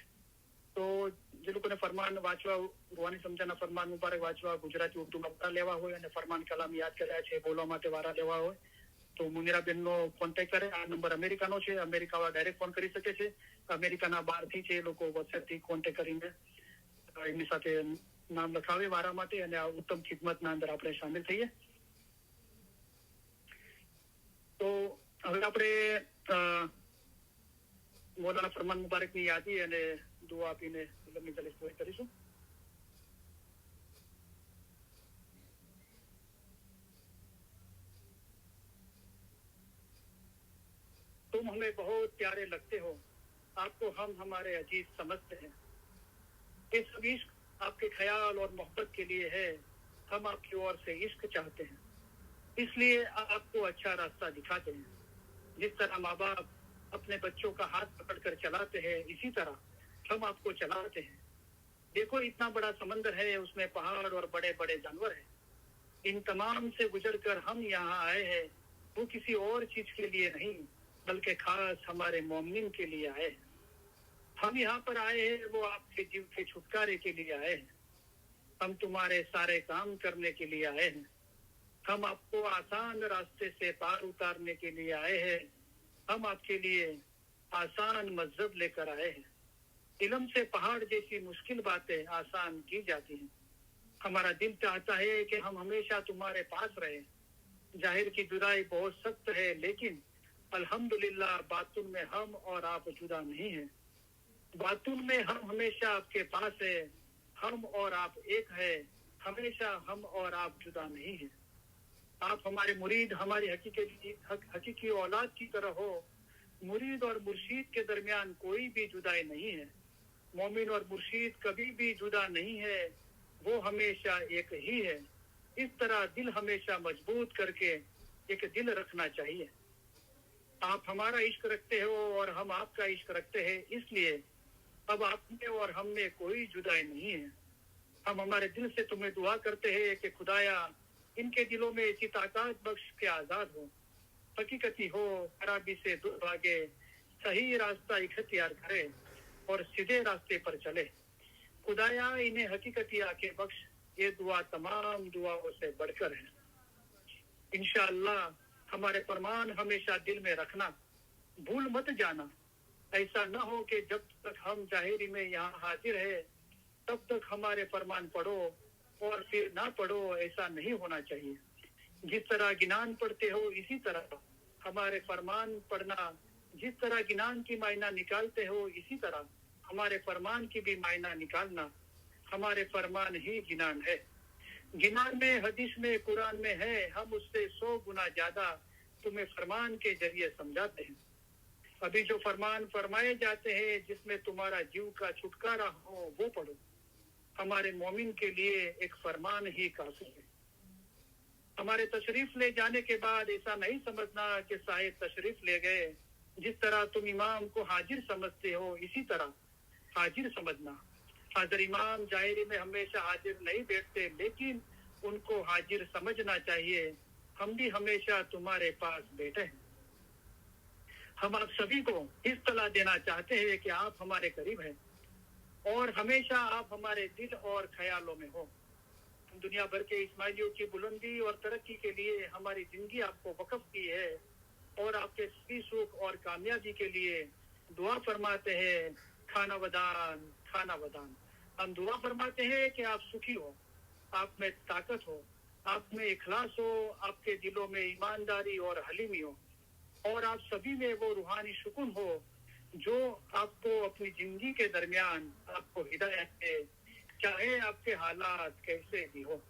તો જે લોકોને ફરમાન વાંચવા, રૂહાની સમજાના ફરમાન મુબારક વાંચવા ગુજરાતી ઉર્દુમાં વારા લેવા હોય અને ફરમાન કલામ યાદ કર્યા છે, બોલવા માટે વારા લેવા હોય, તો મુનિરાબેનનો કોન્ટેક્ટ કરે. આ નંબર અમેરિકાનો છે, અમેરિકાવાળા ડાયરેક્ટ ફોન કરી શકે છે. અમેરિકાના બહારથી છે એ લોકો વોટ્સએપથી કોન્ટેક્ટ કરીને એમની સાથે નામ લખાવે વારા માટે, અને આ ઉત્તમ ખિદમતના અંદર આપણે સામેલ થઈએ. તો હવે આપણે મૌલાના ફરમાન મુબારકની યાદી અને દુઆ આપીને ઇલમની મજલિસ પૂરી કરીશું. तुम हमें बहुत प्यारे लगते हो, आपको हम हमारे अजीज समझते हैं. ये सब इश्क आपके ख्याल और मोहब्बत के लिए है. हम आपकी ओर से इश्क चाहते हैं, इसलिए आपको अच्छा रास्ता दिखाते हैं. जिस तरह माँ बाप अपने बच्चों का हाथ पकड़कर चलाते हैं, इसी तरह हम आपको चलाते हैं. देखो इतना बड़ा समंदर है, उसमें पहाड़ और बड़े बड़े जानवर हैं. इन तमाम से गुजर कर हम यहाँ आए हैं, वो किसी और चीज के लिए नहीं बल्कि खास हमारे मोमिन के लिए आए हैं. हम यहाँ पर आए हैं, वो आपके जीव के छुटकारे के लिए आए हैं. हम तुम्हारे सारे काम करने के लिए आए हैं. हम आपको आसान रास्ते से पार उतारने के लिए आए हैं. हम आपके लिए आसान मजहब लेकर आए हैं. इल्म से पहाड़ जैसी मुश्किल बातें आसान की जाती हैं. हमारा दिल चाहता है कि हम हमेशा तुम्हारे पास रहें. जाहिर की जुदाई बहुत सख्त है, लेकिन अल्हम्दुलिल्लाह बातुन में हम और आप जुदा नहीं हैं. बातुन में हम हमेशा आपके पास है. हम और आप एक है, हमेशा हम और आप जुदा नहीं हैं. आप हमारे मुरीद, हमारी हकीकी औलाद की तरह हो. मुरीद और मुर्शीद के दरमियान कोई भी जुदाई नहीं है. मोमिन और मुर्शीद कभी भी जुदा नहीं है, वो हमेशा एक ही है. इस तरह दिल हमेशा मजबूत करके एक दिल रखना चाहिए. आप हमारा इश्क रखते हो और हम आपका इश्क रखते हैं, इसलिए अब आप में और हम में कोई जुदाई नहीं है. हम हमारे दिल से तुम्हें दुआ करते हैं कि खुदाया इनके दिलों में ऐसी ताकत बख्श के आजाद हो, हकीकती हो, खराबी से दूर भागे, सही रास्ता इख्तियार करे और सीधे रास्ते पर चले. खुदाया इन्हें हकीकती आके बख्श. ये दुआ तमाम दुआओं से बढ़कर है. इंशाअल्लाह हमारे फरमान हमेशा दिल में रखना, भूल मत जाना. ऐसा न हो कि जब तक हम जाहिरी में यहाँ हाजिर है तब तक हमारे फरमान पढ़ो और फिर ना पढ़ो. ऐसा नहीं होना चाहिए. जिस तरह गिनान पढ़ते हो इसी तरह हमारे फरमान पढ़ना. जिस तरह गिनान की मायना निकालते हो इसी तरह हमारे फरमान की भी मायना निकालना. हमारे फरमान ही गिनान है. गिनान में, हदीस में, कुरान में है. हम उससे 100 गुना ज्यादा तुम्हें फरमान के जरिए समझाते हैं. अभी जो फरमान फरमाए जाते हैं जिसमें तुम्हारा जीव का छुटकारा हो वो पढ़ो. हमारे मोमिन के लिए एक फरमान ही काफी है. हमारे तशरीफ ले जाने के बाद ऐसा नहीं समझना कि साहिब तशरीफ ले गए. जिस तरह तुम इमाम को हाजिर समझते हो इसी तरह हाजिर समझना. हाजिर इमाम जाहिरी में हमेशा हाजिर नहीं बैठते लेकिन उनको हाजिर समझना चाहिए. हम भी हमेशा तुम्हारे पास बैठे हैं. हम आप सभी को इस सलाह देना चाहते हैं कि आप हमारे करीब हैं और हमेशा आप हमारे दिल और ख्यालों में हो. दुनिया भर के इस्माइलियों की बुलंदी और तरक्की के लिए हमारी जिंदगी आपको वक्फ की है और आपके सभी सुख और कामयाबी के लिए दुआ फरमाते हैं. खाना वदान खाना वदान. हम दुआ फरमाते हैं कि आप सुखी हो, आप में ताकत हो, आप में इखलास हो, आपके दिलों में ईमानदारी और हलीमी हो और आप सभी में वो रूहानी सुकून हो जो आपको अपनी जिंदगी के दरमियान आपको हिदायत दे, चाहे आपके हालात कैसे भी हो.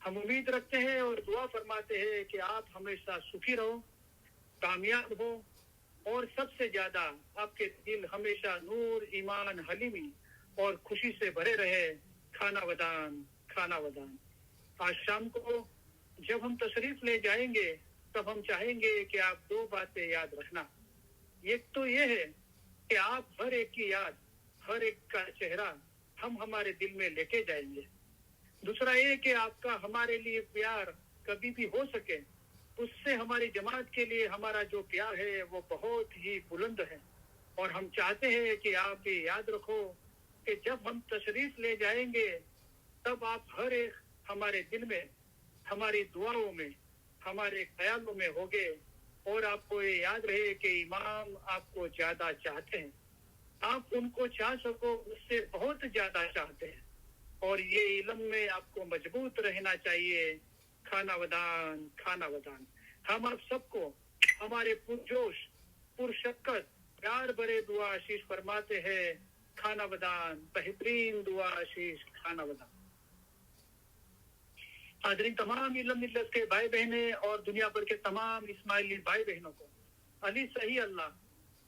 हम उम्मीद रखते हैं और दुआ फरमाते हैं कि आप हमेशा सुखी रहो, कामयाब हो और सबसे ज्यादा आपके दिल हमेशा नूर, ईमान, हलीमी और खुशी से भरे रहे. खाना वदान खाना वदान. आज शाम को जब हम तशरीफ ले जाएंगे तब हम चाहेंगे कि आप दो बातें याद रखना. एक तो ये है कि आप हर एक की याद, हर एक का चेहरा हम हमारे दिल में लेके जाएंगे. दूसरा ये कि आपका हमारे लिए प्यार कभी भी हो सके उससे हमारी जमात के लिए हमारा जो प्यार है वो बहुत ही बुलंद है और हम चाहते हैं कि आप ये याद रखो कि जब हम तशरीफ ले जाएंगे तब आप हर एक हमारे दिल में, हमारी दुआओं में, हमारे ख्यालों में होगे और आपको ये याद रहे कि इमाम आपको ज्यादा चाहते हैं. आप उनको चाह सको उससे बहुत ज्यादा चाहते हैं और ये इल्म में आपको मजबूत रहना चाहिए. खाना वदान खाना वदान. हम आप सबको हमारे पुरजोश, पुरशक्कत, प्यार भरे दुआ आशीष फरमाते हैं. खाना वदान, बेहतरीन दुआ आशीष. खाना वदान. हाज़रीन तमाम इल्म मिल्लत के भाई बहने और दुनिया भर के तमाम इस्माइली भाई बहनों को अली सही अल्लाह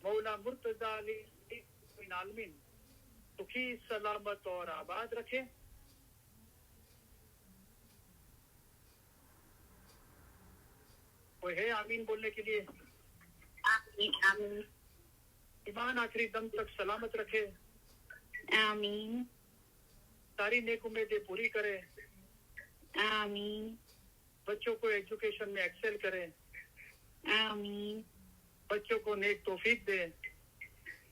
मौला मुर्तजा अली आलमीन सुखी सलामत और आबाद रखे. कोई है आमीन बोलने के लिए? आमीन आमीन ईमान आखिरी दम तक सलामत रखे. आमीन सारी नेक उम्मीदें पूरी करे. आमीन बच्चों को एजुकेशन में एक्सेल करे. आमीन बच्चों को नेक तौफीक दे.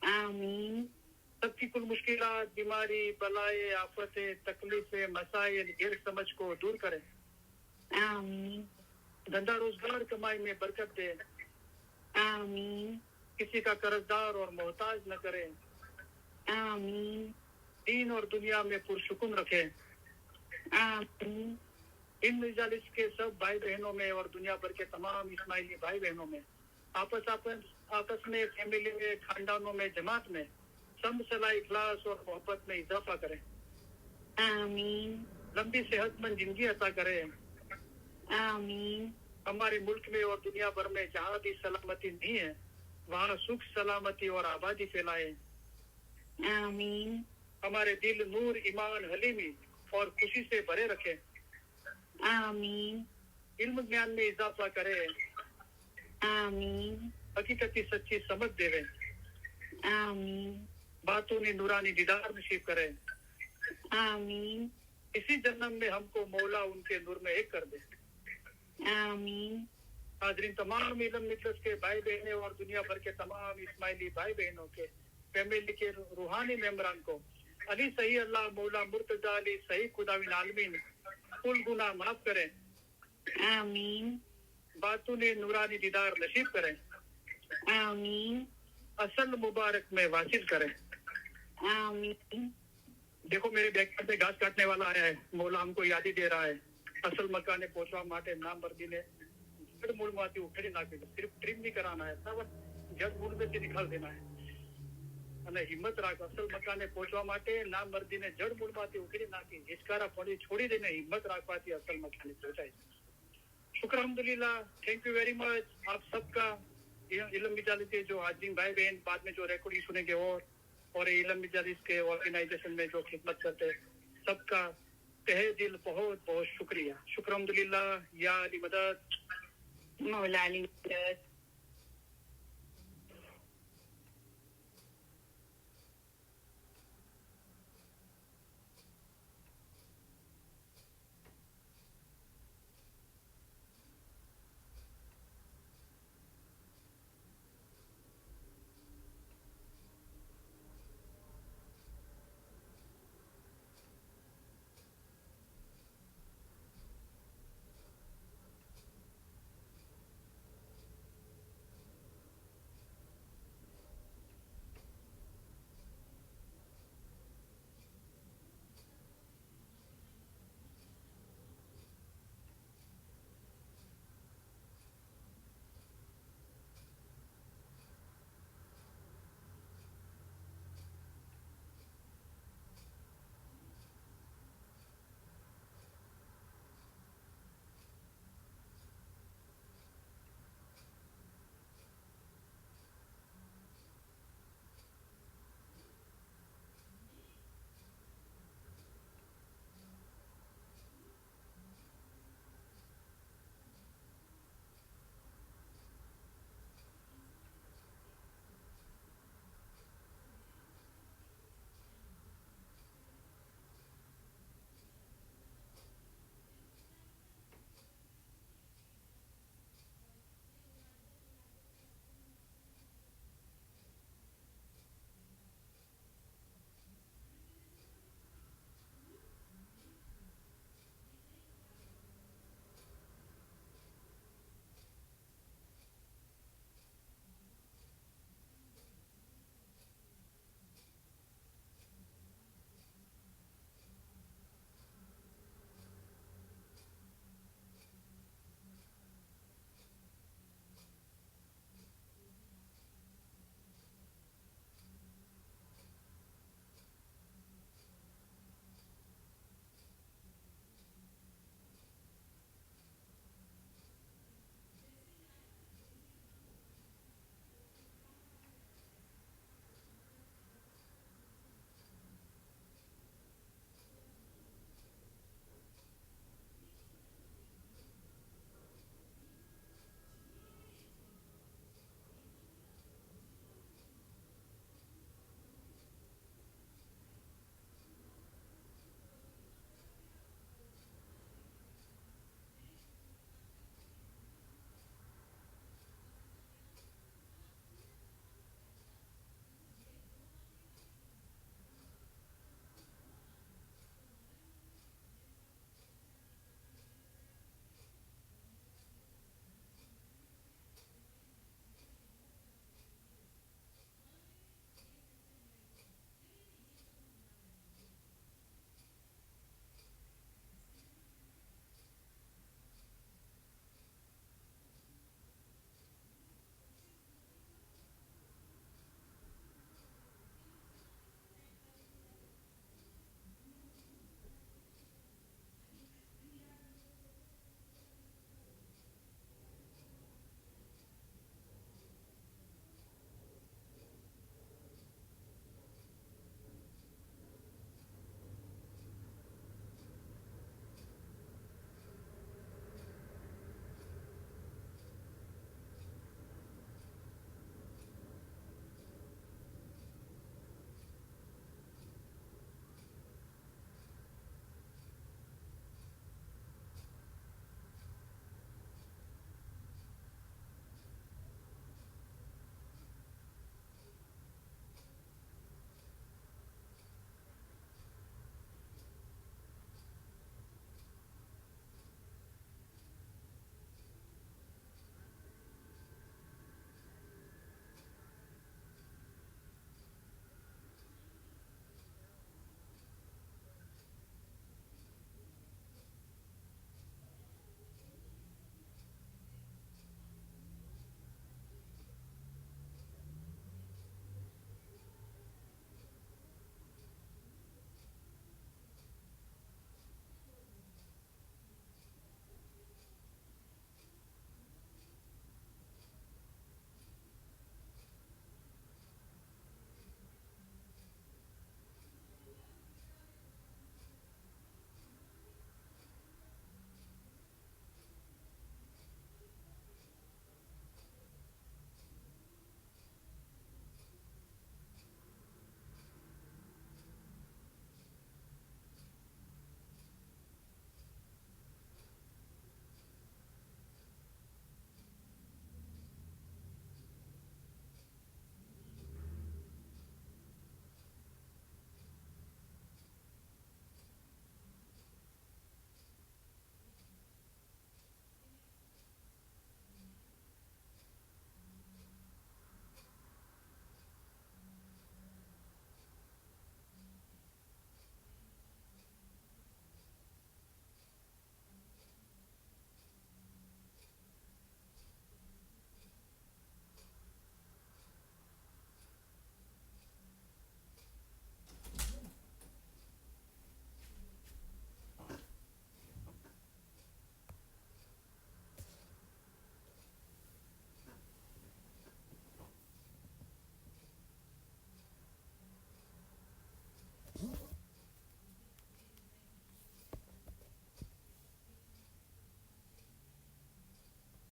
आमीन सबकी कुल मुश्किलात, बीमारी, बलाए, आफतें, तकलीफें, मसाइल, गिर समझ को दूर करे. आमीन धंधा रोजगार कमाई में बरकत दे. आमीन किसी का कर्जदार और मोहताज न करे. आमीन दीन और दुनिया में पुरसुकून रखे. आमीन इन मजालिस के सब भाई बहनों में और दुनिया भर के तमाम इस्माइली भाई बहनों में आपस में, फैमिली में, खानदानों में, जमात में सब सलाह, इखलास और मोहब्बत में इजाफा करें. आमीन लंबी सेहतमंद जिंदगी अता करे. आमीन हमारे मुल्क में और दुनिया भर में जहाँ भी सलामती नहीं है वहाँ सुख, सलामती और आबादी फैलाए. आमीन हमारे दिल नूर, ईमान, हलीमी और खुशी से भरे रखे. आमीन इल्म ज्ञान में इजाफा करे. आमीन हकीकती सच्ची समझ देवे. आमीन बातों ने नूरानी दीदार नसीब करे. आमीन इसी जन्म में हमको मौला उनके नूर में एक कर दे. आमीन हाज़रीन तमाम इल्म मिल्लत के भाई बहने और दुनिया भर के तमाम इस्माइली भाई बहनों के फैमिली के रूहानी मेंबरान को अली सही अल्लाह मौला मुर्तजा अली सही खुदाविन आलमीन कुल गुनाह माफ करें. आमीन बातों ने नूरानी दीदार नसीब करें. आमीन असल मुबारक में वासिल करें. आमीन देखो मेरे बैक पे घास काटने वाला आया है. मौला हमको याद ही दे रहा है. असल मकाने पहुंचवा माटे नाम वर्दी ने जड़ मूल माती उखेड़ी नाखी. सिर्फ ट्रिम नहीं कराना है, सब जड़ मूल में से निकाल देना है. અને હિંમત રાખ. અસલ મકાને પહોંચવા માટે નામ વર્દીને જડ મૂળમાંથી ઉખેડી નાખી હિચકારા પડી છોડી દઈને હિંમત રાખવાથી અસલ મકાને પહોંચાય. શુક્ર અલ્હમ્દુલિલ્લાહ. थैंक यू वेरी मच आप सबका. इलम मजालिस जो हाजिर भाई बहन बाद में जो रिकॉर्डिंग सुनेंगे और इलम मजालिस के ऑर्गेनाइजेशन में जो खिदमत करते हैं सबका तहे दिल बहुत बहुत शुक्रिया। शुक्र अल्हम्दुलिल्लाह या अली मदद मौला अली मदद।